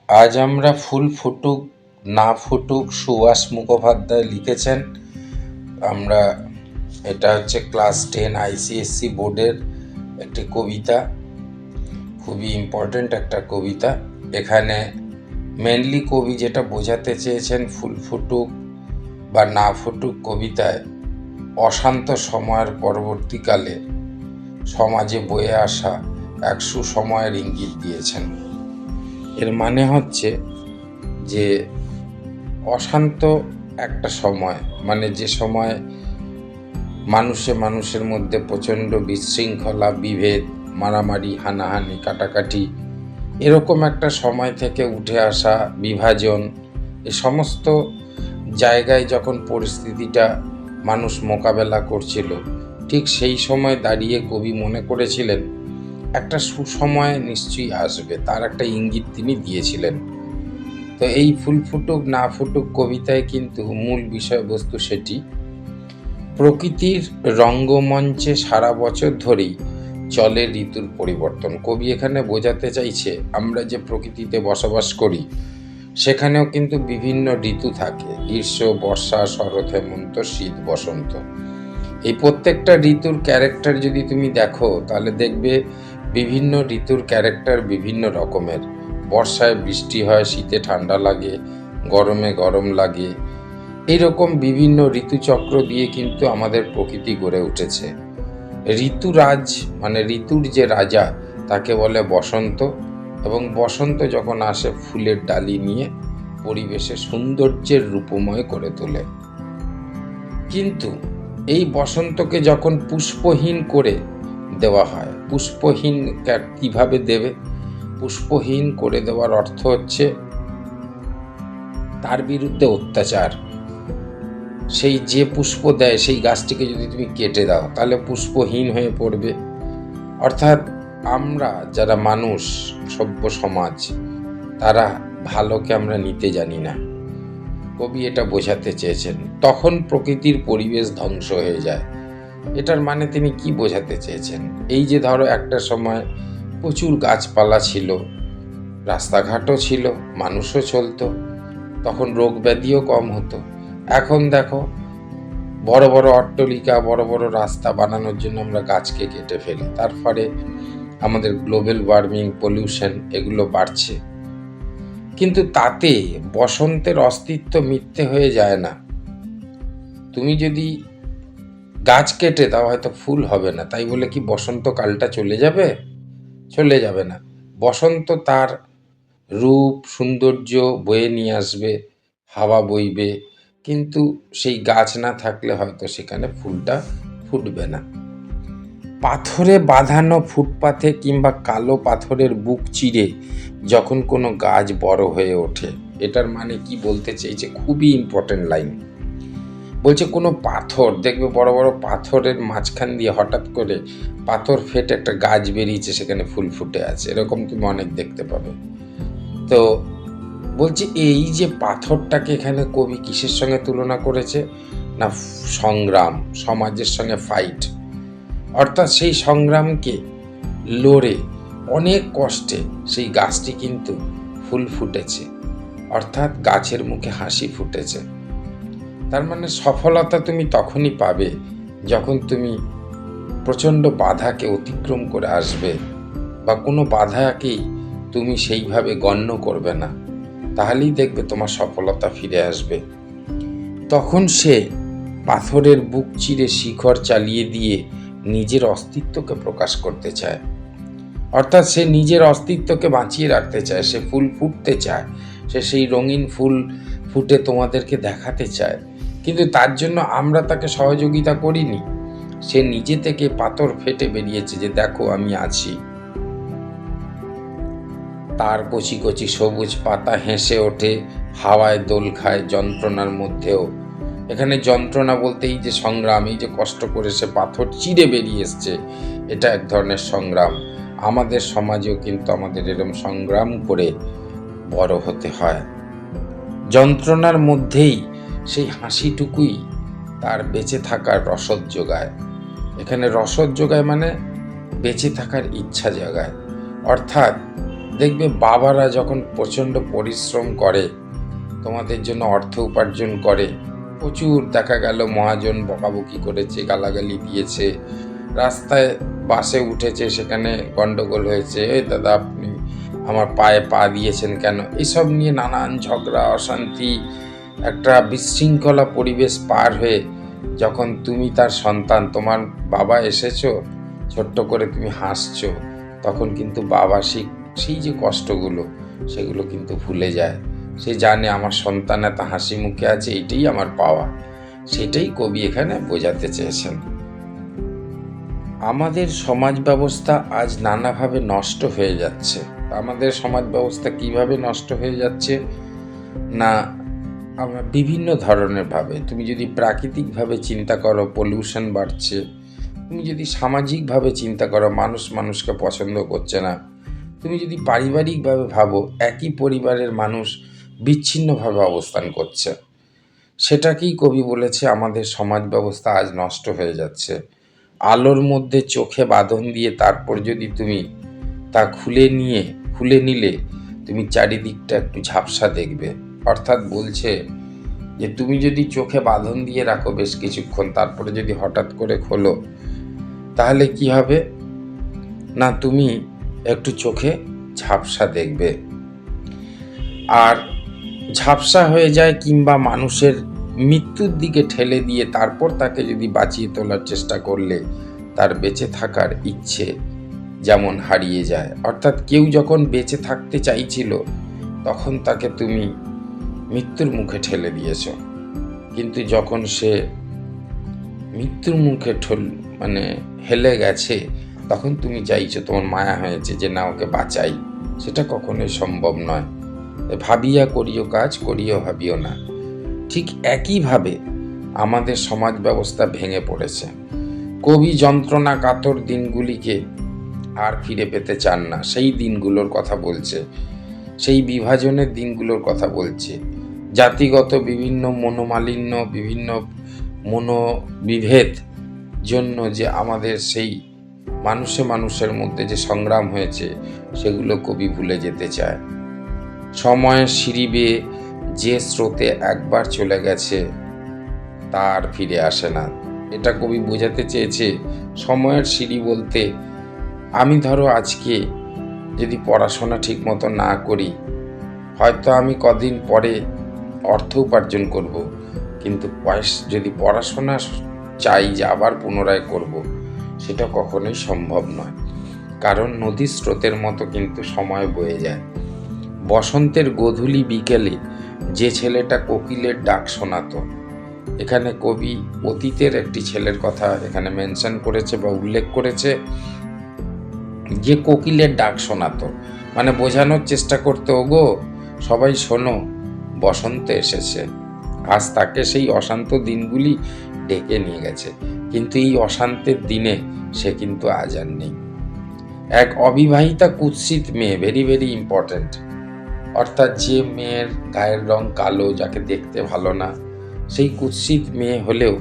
আজ আমরা ফুল ফুটুক না ফুটুক সুভাষ মুখোপাধ্যায় লিখেছেন। আমরা এটা হচ্ছে ক্লাস 10 ICSE বোর্ডের একটি কবিতা, খুবই ইম্পর্ট্যান্ট একটা কবিতা। এখানে মেনলি কবি যেটা বোঝাতে চেয়েছেন, ফুল ফুটুক বা না ফুটুক কবিতায় অশান্ত সময়ের পরবর্তীকালে সমাজে বয়ে আসা এক সুসময়ের ইঙ্গিত দিয়েছেন। এর মানে হচ্ছে যে অশান্ত একটা সময়, মানে যে সময় মানুষের মধ্যে প্রচণ্ড বিশৃঙ্খলা, বিভেদ, মারামারি, হানাহানি, কাটাকাটি, এরকম একটা সময় থেকে উঠে আসা বিভাজন, এ সমস্ত জায়গায় যখন পরিস্থিতিটা মানুষ মোকাবেলা করছিল, ঠিক সেই সময় দাঁড়িয়ে কবি মনে করেছিলেন একটা সুসময় নিশ্চয়ই আসবে, তার একটা ইঙ্গিত তিনি দিয়েছিলেন। তো এই ফুল ফুটুক না ফুটুক কবিতায় কিন্তু মূল বিষয়বস্তু সেটি। প্রকৃতির রঙ্গমঞ্চে সারা বছর ধরেই চলে ঋতুর পরিবর্তন। কবি এখানে বোঝাতে চাইছে আমরা যে প্রকৃতিতে বসবাস করি সেখানেও কিন্তু বিভিন্ন ঋতু থাকে, গ্রীষ্ম, বর্ষা, শরৎ, হেমন্ত, শীত, বসন্ত। এই প্রত্যেকটা ঋতুর ক্যারেক্টার যদি তুমি দেখো তাহলে দেখবে বিভিন্ন ঋতুর ক্যারেক্টার বিভিন্ন রকমের। বর্ষায় বৃষ্টি হয়, শীতে ঠান্ডা লাগে, গরমে গরম লাগে। এইরকম বিভিন্ন ঋতুচক্র দিয়ে কিন্তু আমাদের প্রকৃতি গড়ে উঠেছে। ঋতুরাজ মানে ঋতুর যে রাজা তাকে বলে বসন্ত, এবং বসন্ত যখন আসে ফুলের ডালি নিয়ে পরিবেশে সৌন্দর্যের রূপময় করে তোলে। কিন্তু এই বসন্তকে যখন পুষ্পহীন করে দেওয়া হয়, পুষ্পহীন কিভাবে দেবে? পুষ্পহীন করে দেওয়ার অর্থ হচ্ছে তার বিরুদ্ধে অত্যাচার। সেই যে পুষ্প দেয় সেই গাছটিকে যদি তুমি কেটে দাও তাহলে পুষ্পহীন হয়ে পড়বে। অর্থাৎ আমরা যারা মানুষ, সভ্য সমাজ, তারা ভালোকে আমরা নিতে জানি না। কবি এটা বোঝাতে চেয়েছেন। তখন প্রকৃতির পরিবেশ ধ্বংস হয়ে যায়। এটার মানে তিনি কি বোঝাতে চেয়েছেন? এই যে ধরো একটা সময় প্রচুর গাছপালা ছিল, রাস্তাঘাটও ছিল, মানুষও চলতো, তখন রোগ ব্যাধিও কম হতো। এখন দেখো বড় বড় অট্টালিকা, বড় বড় রাস্তা বানানোর জন্য আমরা গাছকে কেটে ফেলি, তার ফলে আমাদের গ্লোবাল ওয়ার্মিং, পলিউশন এগুলো বাড়ছে। কিন্তু তাতে বসন্তের অস্তিত্ব মিথ্যে হয়ে যায় না। তুমি যদি গাছ কেটে দাও হয়তো ফুল হবে না, তাই বলে কি বসন্তকালটা চলে যাবে? চলে যাবে না। বসন্ত তার রূপ সৌন্দর্য বয়ে নিয়ে আসবে, হাওয়া বইবে, কিন্তু সেই গাছ না থাকলে হয়তো সেখানে ফুলটা ফুটবে না। পাথরে বাঁধানো ফুটপাথে কিংবা কালো পাথরের বুক চিরে যখন কোনো গাছ বড় হয়ে ওঠে, এটার মানে কি বলতে চেয়েছে? খুবই ইম্পর্টেন্ট লাইন। বলছে কোনো পাথর দেখবে, বড় বড় পাথরের মাঝখান দিয়ে হঠাৎ করে পাথর ফেটে একটা গাছ বেরিয়েছে, সেখানে ফুল ফুটে আছে, এরকম তুমি অনেক দেখতে পাবে। তো বলছে এই যে পাথরটাকে এখানে কবি কিসের সঙ্গে তুলনা করেছে না, সংগ্রাম, সমাজের সঙ্গে ফাইট। অর্থাৎ সেই সংগ্রামকে লড়ে অনেক কষ্টে সেই গাছটি কিন্তু ফুল ফুটেছে, অর্থাৎ গাছের মুখে হাসি ফুটেছে। তার মানে সফলতা তুমি তখনই পাবে যখন তুমি প্রচণ্ড বাধাকে অতিক্রম করে আসবে, বা কোনো বাধাকেই তুমি সেইভাবে গণ্য করবে না, তাহলেই দেখবে তোমার সফলতা ফিরে আসবে। তখন সে পাথরের বুক চিরে শিখর চালিয়ে দিয়ে নিজের অস্তিত্বকে প্রকাশ করতে চায়। অর্থাৎ সে নিজের অস্তিত্বকে বাঁচিয়ে রাখতে চায়, সে ফুল ফুটতে চায়, সে সেই রঙিন ফুল ফুটে তোমাদেরকে দেখাতে চায়। কিন্তু তার জন্য আমরা তাকে সহযোগিতা করিনি। সে নিজে থেকে পাথর ফেটে বেরিয়েছে যে দেখো আমি আছি। তার কচি কচি সবুজ পাতা হেসে ওঠে, হাওয়ায় দোল খায় যন্ত্রণার মধ্যেও। এখানে যন্ত্রণা বলতে এই যে সংগ্রাম, এই যে কষ্ট করে সে পাথর চিরে বেরিয়ে এসছে, এটা এক ধরনের সংগ্রাম। আমাদের সমাজেও কিন্তু আমাদের এরকম সংগ্রাম করে বড় হতে হয়। যন্ত্রণার মধ্যেই সেই হাসিটুকুই তার বেঁচে থাকার রসদ যোগায়। এখানে রসদ যোগায় মানে বেঁচে থাকার ইচ্ছা জাগায়। অর্থাৎ দেখবে বাবারা যখন প্রচণ্ড পরিশ্রম করে, তোমাদের জন্য অর্থ উপার্জন করে, প্রচুর দেখা গেল মহাজন বকাবকি করেছে, গালাগালি দিয়েছে, রাস্তায় বাসে উঠেছে, সেখানে গন্ডগোল হয়েছে, এই দাদা আপনি আমার পায়ে পা দিয়েছেন কেন, এসব নিয়ে নানান ঝগড়া অশান্তি, একটা বিশৃঙ্খলা পরিবেশ পার হয়ে যখন তুমি তার সন্তান, তোমার বাবা এসেছো, ছোট্ট করে তুমি হাসছো, তখন কিন্তু বাবা সেই যে কষ্টগুলো সেগুলো কিন্তু ভুলে যায়। সে জানে আমার সন্তান এত হাসি মুখে আছে, এটাই আমার পাওয়া। সেটাই কবি এখানে বোঝাতে চেয়েছেন। আমাদের সমাজ ব্যবস্থা আজ নানাভাবে নষ্ট হয়ে যাচ্ছে। আমাদের সমাজ ব্যবস্থা কিভাবে নষ্ট হয়ে যাচ্ছে না, আমরা বিভিন্ন ধরনের ভাবে, তুমি যদি প্রাকৃতিকভাবে চিন্তা করো পলিউশন বাড়ছে, তুমি যদি সামাজিকভাবে চিন্তা করো মানুষ মানুষকে পছন্দ করছে না, তুমি যদি পারিবারিকভাবে ভাবো একই পরিবারের মানুষ বিচ্ছিন্নভাবে অবস্থান করছে, সেটাকেই কবি বলেছে আমাদের সমাজ ব্যবস্থা আজ নষ্ট হয়ে যাচ্ছে। আলোর মধ্যে চোখে বাঁধন দিয়ে তারপর যদি তুমি তা খুলে নিলে তুমি চারিদিকটা একটু ঝাপসা দেখবে। অর্থাৎ বলছে যে তুমি যদি চোখে বাঁধন দিয়ে রাখো বেশ কিছুক্ষণ, তারপরে যদি হঠাৎ করে খোলো, তাহলে কি হবে না, তুমি একটু চোখে ঝাপসা দেখবে। আর ঝাপসা হয়ে যায় কিংবা মানুষের মৃত্যুর দিকে ঠেলে দিয়ে তারপর তাকে যদি বাঁচিয়ে তোলার চেষ্টা করলে তার বেঁচে থাকার ইচ্ছে যেমন হারিয়ে যায়। অর্থাৎ কেউ যখন বেঁচে থাকতে চাইছিল তখন তাকে তুমি মৃত্যুর মুখে ঠেলে দিয়েছ, কিন্তু যখন সে মৃত্যুর মুখে হেলে গেছে তখন তুমি চাইছো, তোমার মায়া হয়েছে যে না ওকে বাঁচাই। সেটা কখনোই সম্ভব নয়। ভাবিয়া করিও কাজ, করিও ভাবিও না। ঠিক একইভাবে আমাদের সমাজ ব্যবস্থা ভেঙে পড়েছে। কবি যন্ত্রণা কাতর দিনগুলিকে আর ফিরে পেতে চান না। সেই দিনগুলোর কথা বলছে, সেই বিভাজনের দিনগুলোর কথা বলছে। জাতিগত বিভিন্ন মনোমালিন্য, বিভিন্ন মনোবিভেদ জন্য যে আমাদের সেই মানুষের মধ্যে যে সংগ্রাম হয়েছে সেগুলো কবি ভুলে যেতে চায়। সময়ের সিঁড়ি বেয়ে যে স্রোতে একবার চলে গেছে তার ফিরে আসে না। এটা কবি বোঝাতে চেয়েছে। সময়ের সিঁড়ি বলতে আমি ধরো আজকে যদি পড়াশোনা ঠিক মতো না করি, হয়তো আমি কদিন পরে অর্থ উপার্জন করব, কিন্তু যদি পড়াশোনা চাই যে আবার পুনরায় করব, সেটা কখনোই সম্ভব নয়। কারণ নদীর স্রোতের মতো কিন্তু সময় বয়ে যায়। বসন্তের গোধূলি বিকেলে যে ছেলেটা কোকিলের ডাক শোনাতো, এখানে কবি অতীতের একটি ছেলের কথা এখানে মেনশন করেছে বা উল্লেখ করেছে, যে কোকিলের ডাক শোনাতো, মানে বোঝানোর চেষ্টা করতে, ওগো সবাই শোনো, বসন্ত এসেছে। আজ তাকে সেই অশান্ত দিনগুলি ডেকে নিয়ে গেছে, কিন্তু এই অশান্তের দিনে সে কিন্তু আজ আর নেই। এক অবিবাহিতা কুৎসিত মেয়ে, ভেরি ভেরি ইম্পর্ট্যান্ট, অর্থাৎ যে মেয়ের গায়ের রং কালো, যাকে দেখতে ভালো না, সেই কুৎসিত মেয়ে হলেও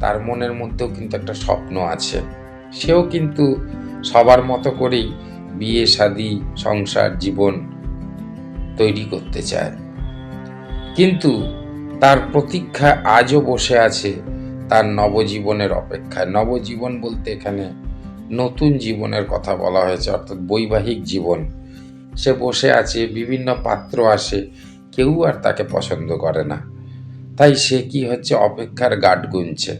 তার মনের মধ্যেও কিন্তু একটা স্বপ্ন আছে। সেও কিন্তু সবার মতো করেই বিয়ে শাদী সংসার জীবন তৈরি করতে চায়, কিন্তু তার প্রতীক্ষায় আজও বসে আছে তার নবজীবনের অপেক্ষায়। নবজীবন বলতে এখানে নতুন জীবনের কথা বলা হয়েছে, অর্থাৎ বৈবাহিক জীবন। সে বসে আছে, বিভিন্ন পাত্র আসে, কেউ আর তাকে পছন্দ করে না, তাই সে কি হচ্ছে, অপেক্ষার গাঁট গুনছে।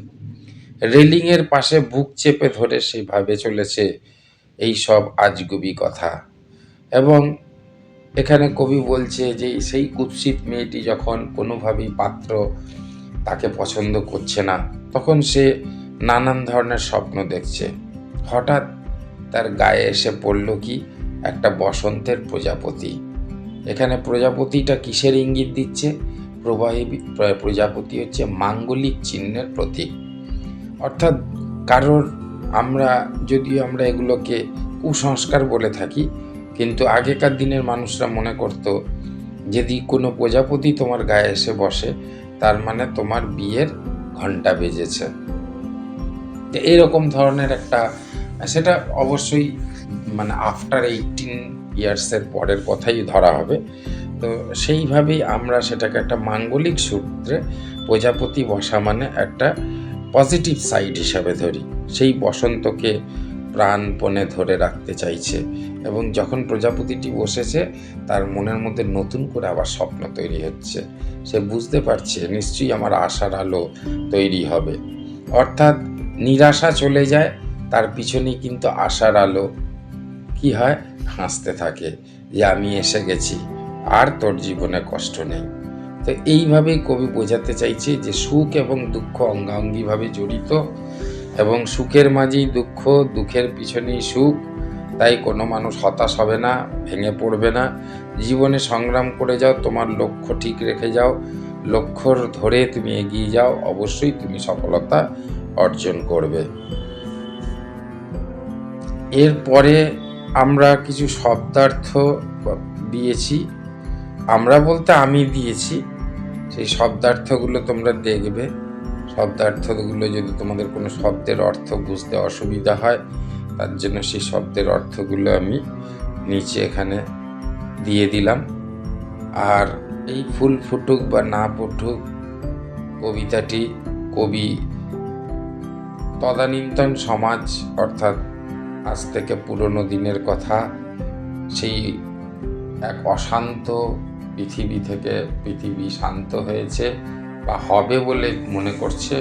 রেলিংয়ের পাশে বুক চেপে ধরে সে ভাবে চলেছে এই সব আজগুবি কথা। এবং এখানে কবি বলছে যে সেই কুৎসিত মেয়েটি যখন কোনোভাবেই পাত্র তাকে পছন্দ করছে না, তখন সে নানান ধরনের স্বপ্ন দেখছে। হঠাৎ তার গায়ে এসে পড়ল কি, একটা বসন্তের প্রজাপতি। এখানে প্রজাপতিটা কিসের ইঙ্গিত দিচ্ছে? প্রজাপতি হচ্ছে মাঙ্গলিক চিহ্নের প্রতীক। অর্থাৎ যদিও আমরা এগুলোকে কুসংস্কার বলে থাকি, কিন্তু আগেকার দিনের মানুষরা মনে করত যদি কোনো প্রজাপতি তোমার গায়ে এসে বসে তার মানে তোমার বিয়ের ঘন্টা বেজেছে। এরকম ধরনের একটা, সেটা অবশ্যই আফটার 18 ইয়ার্সের পরের কথাই ধরা হবে। তো সেইভাবেই আমরা সেটাকে একটা মাঙ্গলিক সূত্রে প্রজাপতি বসা মানে একটা পজিটিভ সাইড হিসাবে ধরি। সেই বসন্তকে প্রাণপণে ধরে রাখতে চাইছে, এবং যখন প্রজাপতিটি বসেছে তার মনের মধ্যে নতুন করে আবার স্বপ্ন তৈরি হচ্ছে। সে বুঝতে পারছে নিশ্চয়ই আমার আশার আলো তৈরি হবে। অর্থাৎ নিরাশা চলে যায়, তার পিছনেই কিন্তু আশার আলো কি হয়, হাসতে থাকে যে আমি এসে গেছি, আর তোর জীবনে কষ্ট নেই। তো এইভাবেই কবি বোঝাতে চাইছে যে সুখ এবং দুঃখ অঙ্গাঙ্গিভাবে জড়িত, এবং সুখের মাঝেই দুঃখ, দুঃখের পিছনেই সুখ। তাই কোনো মানুষ হতাশ হবে না, ভেঙে পড়বে না। জীবনে সংগ্রাম করে যাও, তোমার লক্ষ্য ঠিক রেখে যাও, লক্ষ্যর ধরে তুমি এগিয়ে যাও, অবশ্যই তুমি সফলতা অর্জন করবে। এরপরে আমরা কিছু শব্দার্থ দিয়েছি, আমরা বলতে আমি দিয়েছি। সেই শব্দার্থগুলো তোমরা দেখবে। শব্দার্থগুলো যদি তোমাদের কোনো শব্দের অর্থ বুঝতে অসুবিধা হয়, তার জন্য সেই শব্দের অর্থগুলো আমি নিচে এখানে দিয়ে দিলাম। আর এই ফুল ফুটুক বা না ফুটুক কবিতাটি কবি তদানীন্তন সমাজ, অর্থাৎ আজ থেকে পুরনো দিনের কথা, সেই এক অশান্ত পৃথিবী থেকে পৃথিবী শান্ত হয়েছে বা হবে বলে মনে করছে,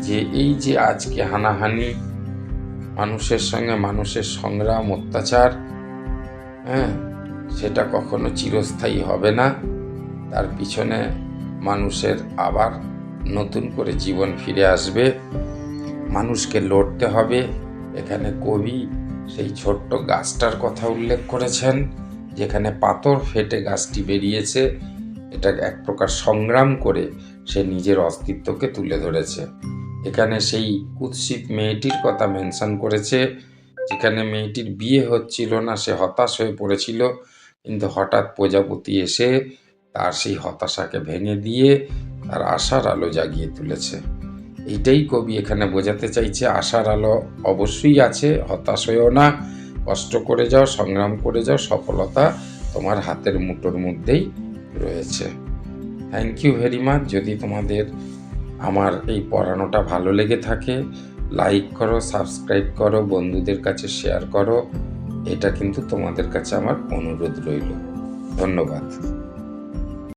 যে এই যে আজকে হানাহানি, মানুষের সঙ্গে মানুষের সংগ্রাম, অত্যাচার, সেটা কখনো চিরস্থায়ী হবে না। তার পিছনে মানুষের আবার নতুন করে জীবন ফিরে আসবে, মানুষকে লড়তে হবে। এখানে কবি সেই ছোট্ট গাছটার কথা উল্লেখ করেছেন, যেখানে পাথর ফেটে গাছটি বেরিয়েছে। এটা এক প্রকার সংগ্রাম করে সে নিজের অস্তিত্বকে তুলে ধরেছে। এখানে সেই কুৎসিত মেয়েটির কথা মেনশন করেছে, যেখানে মেয়েটির বিয়ে হচ্ছিল না, সে হতাশ হয়ে পড়েছিল, কিন্তু হঠাৎ প্রজাপতি এসে তার সেই হতাশাকে ভেঙে দিয়ে তার আশার আলো জাগিয়ে তুলেছে। এইটাই কবি এখানে বোঝাতে চাইছে, আশার আলো অবশ্যই আছে, হতাশ হয়েও না, কষ্ট করে যাও, সংগ্রাম করে যাও, সফলতা তোমার হাতের মুঠোর মধ্যেই রয়েছে। Thank you very much. যদি তোমাদের আমার এই পড়ানোটা ভালো লেগে থাকে, লাইক করো, সাবস্ক্রাইব করো, বন্ধুদের কাছে শেয়ার করো। এটা কিন্তু তোমাদের কাছে আমার অনুরোধ রইল। ধন্যবাদ।